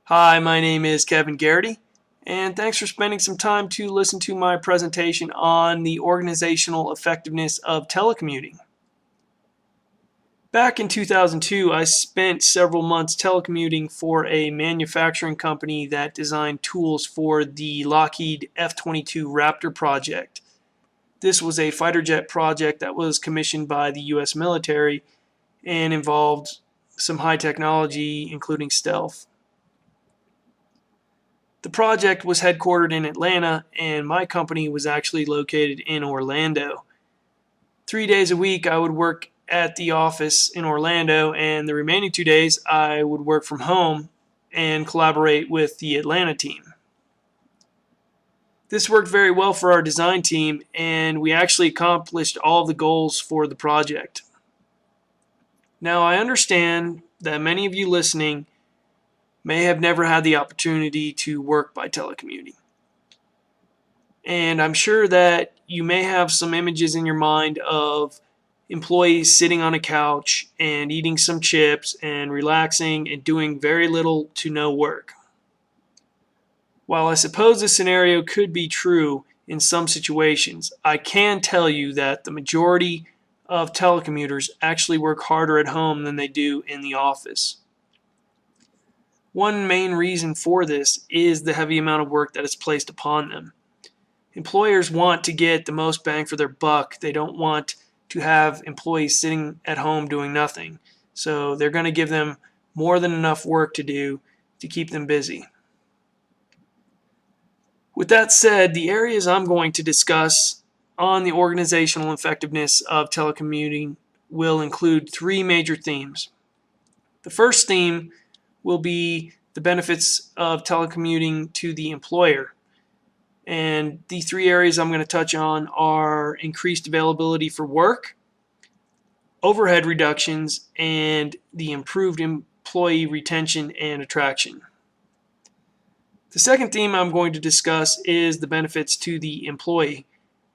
Hi, my name is Kevin Garrity, and thanks for spending some time to listen to my presentation on the organizational effectiveness of telecommuting. Back in 2002, I spent several months telecommuting for a manufacturing company that designed tools for the Lockheed F-22 Raptor project. This was a fighter jet project that was commissioned by the U.S. military and involved some high technology, including stealth. The project was headquartered in Atlanta, and my company was actually located in Orlando. 3 days a week, I would work at the office in Orlando, and the remaining 2 days, I would work from home and collaborate with the Atlanta team. This worked very well for our design team, and we actually accomplished all of the goals for the project. Now, I understand that many of you listening may have never had the opportunity to work by telecommuting. And I'm sure that you may have some images in your mind of employees sitting on a couch and eating some chips and relaxing and doing very little to no work. While I suppose this scenario could be true in some situations, I can tell you that the majority of telecommuters actually work harder at home than they do in the office. One main reason for this is the heavy amount of work that is placed upon them. Employers want to get the most bang for their buck. They don't want to have employees sitting at home doing nothing. So they're going to give them more than enough work to do to keep them busy. With that said, the areas I'm going to discuss on the organizational effectiveness of telecommuting will include three major themes. The first theme will be the benefits of telecommuting to the employer. And the three areas I'm going to touch on are increased availability for work, overhead reductions, and the improved employee retention and attraction. The second theme I'm going to discuss is the benefits to the employee,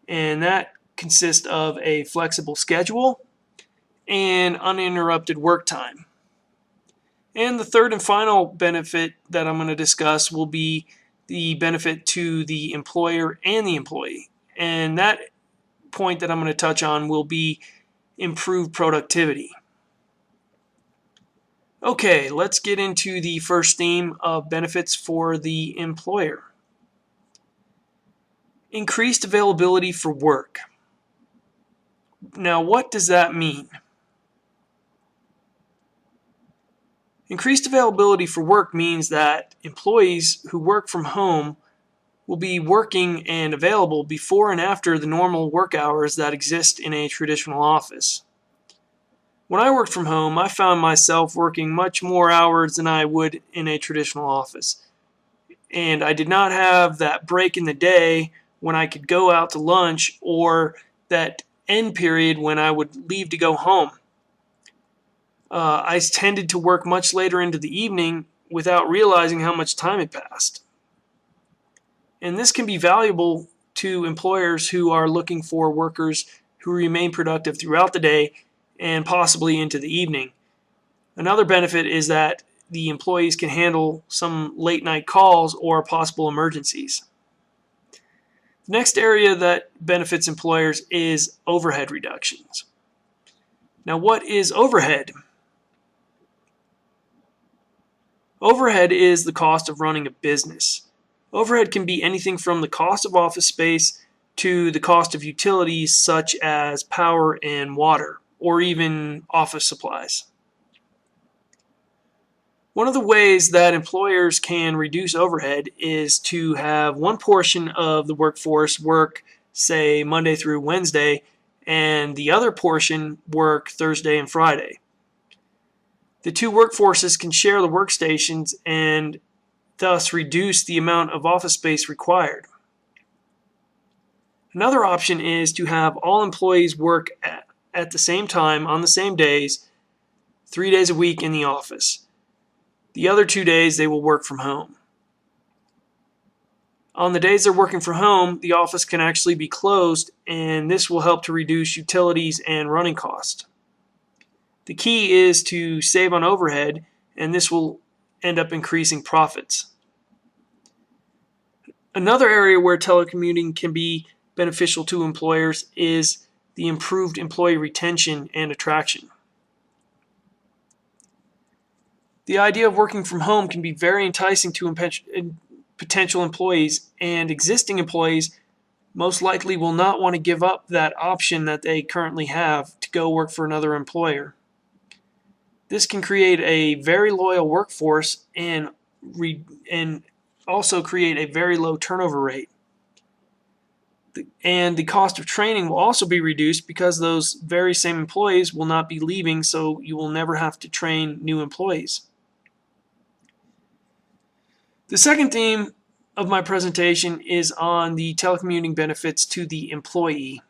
and that consists of a flexible schedule and uninterrupted work time. And the third and final benefit that I'm going to discuss will be the benefit to the employer and the employee. And that point that I'm going to touch on will be improved productivity. Okay, let's get into the first theme of benefits for the employer. Increased availability for work. Now, what does that mean? Increased availability for work means that employees who work from home will be working and available before and after the normal work hours that exist in a traditional office. When I worked from home, I found myself working much more hours than I would in a traditional office. And I did not have that break in the day when I could go out to lunch or that end period when I would leave to go home. I tended to work much later into the evening without realizing how much time had passed. And this can be valuable to employers who are looking for workers who remain productive throughout the day and possibly into the evening. Another benefit is that the employees can handle some late night calls or possible emergencies. The next area that benefits employers is overhead reductions. Now, what is overhead? Overhead is the cost of running a business. Overhead can be anything from the cost of office space to the cost of utilities such as power and water, or even office supplies. One of the ways that employers can reduce overhead is to have one portion of the workforce work, say, Monday through Wednesday, and the other portion work Thursday and Friday. The two workforces can share the workstations and thus reduce the amount of office space required. Another option is to have all employees work at the same time on the same days, 3 days a week in the office. The other 2 days they will work from home. On the days they're working from home, the office can actually be closed, and this will help to reduce utilities and running costs. The key is to save on overhead, and this will end up increasing profits. Another area where telecommuting can be beneficial to employers is the improved employee retention and attraction. The idea of working from home can be very enticing to potential employees, and existing employees most likely will not want to give up that option that they currently have to go work for another employer. This can create a very loyal workforce and also create a very low turnover rate. And the cost of training will also be reduced because those very same employees will not be leaving, so you will never have to train new employees. The second theme of my presentation is on the telecommuting benefits to the employee.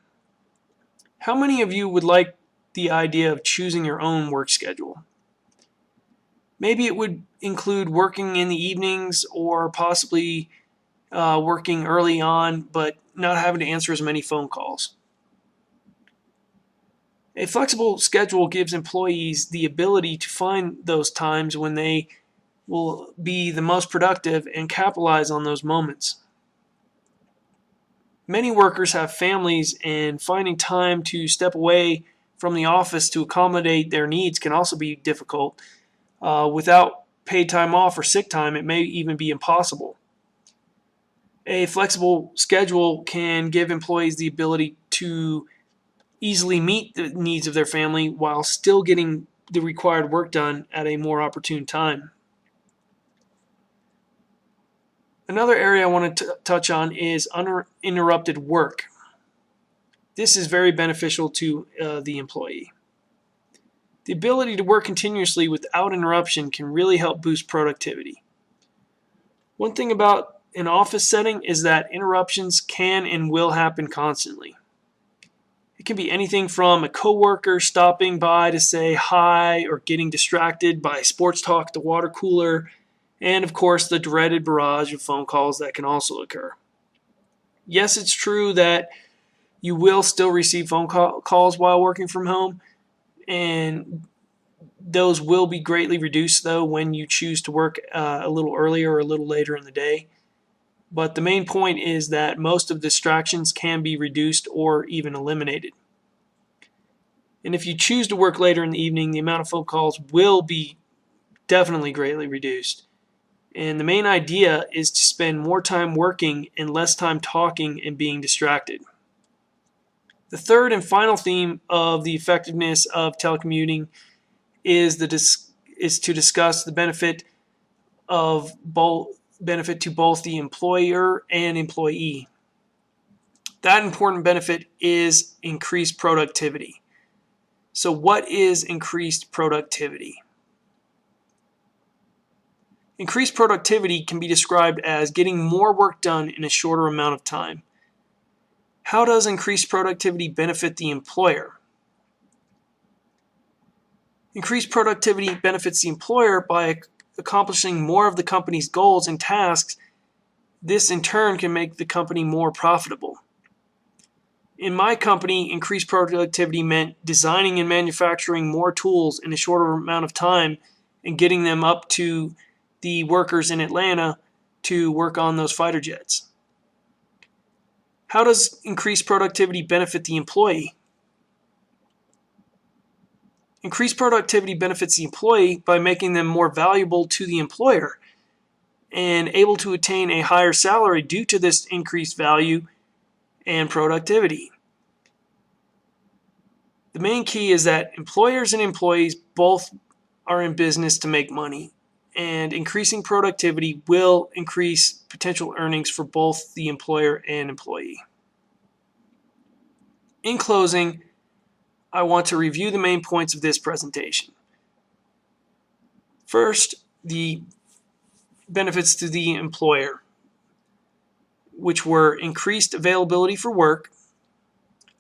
How many of you would like the idea of choosing your own work schedule? Maybe it would include working in the evenings or possibly working early on, but not having to answer as many phone calls. A flexible schedule gives employees the ability to find those times when they will be the most productive and capitalize on those moments. Many workers have families, and finding time to step away from the office to accommodate their needs can also be difficult. Without paid time off or sick time, it may even be impossible. A flexible schedule can give employees the ability to easily meet the needs of their family while still getting the required work done at a more opportune time. Another area I want to touch on is uninterrupted work. This is very beneficial to the employee. The ability to work continuously without interruption can really help boost productivity. One thing about an office setting is that interruptions can and will happen constantly. It can be anything from a coworker stopping by to say hi or getting distracted by sports talk at the water cooler, and of course the dreaded barrage of phone calls that can also occur. Yes, it's true that you will still receive phone calls while working from home, and those will be greatly reduced though when you choose to work a little earlier or a little later in the day. But the main point is that most of the distractions can be reduced or even eliminated. And if you choose to work later in the evening, the amount of phone calls will be definitely greatly reduced. And the main idea is to spend more time working and less time talking and being distracted. The third and final theme of the effectiveness of telecommuting is to discuss the benefit to both the employer and employee. That important benefit is increased productivity. So what is increased productivity? Increased productivity can be described as getting more work done in a shorter amount of time. How does increased productivity benefit the employer? Increased productivity benefits the employer by accomplishing more of the company's goals and tasks. This in turn can make the company more profitable. In my company, increased productivity meant designing and manufacturing more tools in a shorter amount of time and getting them up to the workers in Atlanta to work on those fighter jets. How does increased productivity benefit the employee? Increased productivity benefits the employee by making them more valuable to the employer and able to attain a higher salary due to this increased value and productivity. The main key is that employers and employees both are in business to make money, and increasing productivity will increase potential earnings for both the employer and employee. In closing, I want to review the main points of this presentation. First, the benefits to the employer, which were increased availability for work,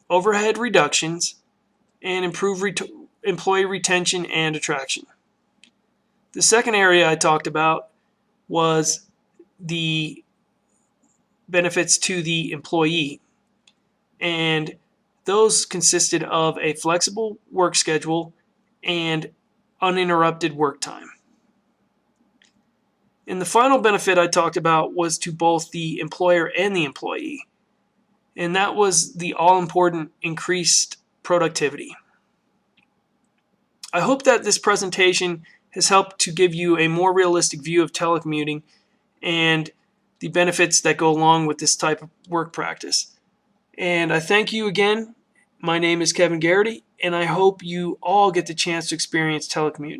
overhead reductions, and improved employee retention and attraction. The second area I talked about was the benefits to the employee, and those consisted of a flexible work schedule and uninterrupted work time. And the final benefit I talked about was to both the employer and the employee. And that was the all-important increased productivity. I hope that this presentation has helped to give you a more realistic view of telecommuting and the benefits that go along with this type of work practice. And I thank you again. My name is Kevin Garrity, and I hope you all get the chance to experience telecommuting.